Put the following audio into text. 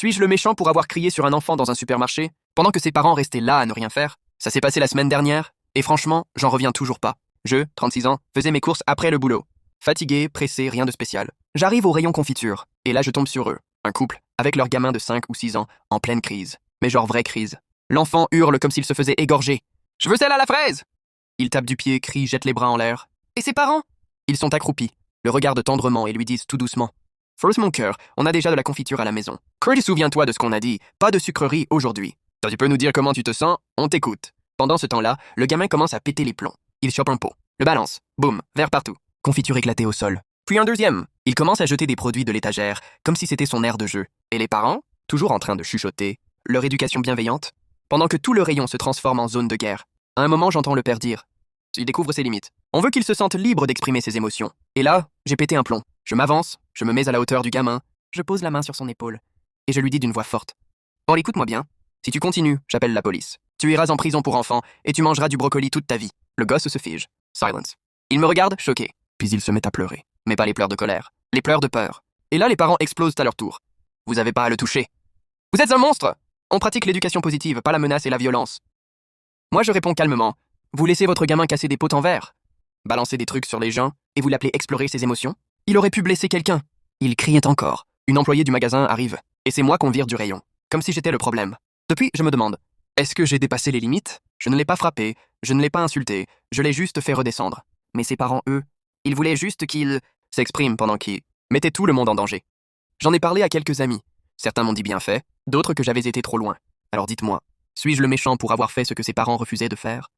Suis-je le méchant pour avoir crié sur un enfant dans un supermarché, pendant que ses parents restaient là à ne rien faire? Ça s'est passé la semaine dernière, et franchement, j'en reviens toujours pas. Je, 36 ans, faisais mes courses après le boulot. Fatigué, pressé, rien de spécial. J'arrive au rayon confiture, et là je tombe sur eux. Un couple, avec leur gamin de 5 ou 6 ans, en pleine crise. Mais genre vraie crise. L'enfant hurle comme s'il se faisait égorger. « Je veux celle à la fraise !» Il tape du pied, crie, jette les bras en l'air. Et ses parents? Ils sont accroupis, le regardent tendrement et lui disent tout doucement. Force mon cœur, on a déjà de la confiture à la maison. Curtis, souviens-toi de ce qu'on a dit, pas de sucrerie aujourd'hui. Tu peux nous dire comment tu te sens? On t'écoute. Pendant ce temps-là, le gamin commence à péter les plombs. Il chope un pot, le balance, boum, verre partout. Confiture éclatée au sol. Puis un deuxième. Il commence à jeter des produits de l'étagère, comme si c'était son aire de jeu. Et les parents, toujours en train de chuchoter, leur éducation bienveillante, pendant que tout le rayon se transforme en zone de guerre. À un moment, j'entends le père dire. Il découvre ses limites. On veut qu'il se sente libre d'exprimer ses émotions. Et là, j'ai pété un plomb. Je m'avance, je me mets à la hauteur du gamin, je pose la main sur son épaule, et je lui dis d'une voix forte. Bon, écoute-moi bien. Si tu continues, j'appelle la police. Tu iras en prison pour enfant, et tu mangeras du brocoli toute ta vie. Le gosse se fige. Silence. Il me regarde, choqué. Puis il se met à pleurer. Mais pas les pleurs de colère, les pleurs de peur. Et là, les parents explosent à leur tour. Vous avez pas à le toucher. Vous êtes un monstre! On pratique l'éducation positive, pas la menace et la violence. Moi, je réponds calmement. Vous laissez votre gamin casser des pots en verre, balancer des trucs sur les gens, et vous l'appelez explorer ses émotions? Il aurait pu blesser quelqu'un. Il criait encore. Une employée du magasin arrive, et c'est moi qu'on vire du rayon, comme si j'étais le problème. Depuis, je me demande, est-ce que j'ai dépassé les limites? Je ne l'ai pas frappé, je ne l'ai pas insulté, je l'ai juste fait redescendre. Mais ses parents, eux, ils voulaient juste qu'il s'exprime pendant qu'ils mettaient tout le monde en danger. J'en ai parlé à quelques amis. Certains m'ont dit bien fait, d'autres que j'avais été trop loin. Alors dites-moi, suis-je le méchant pour avoir fait ce que ses parents refusaient de faire?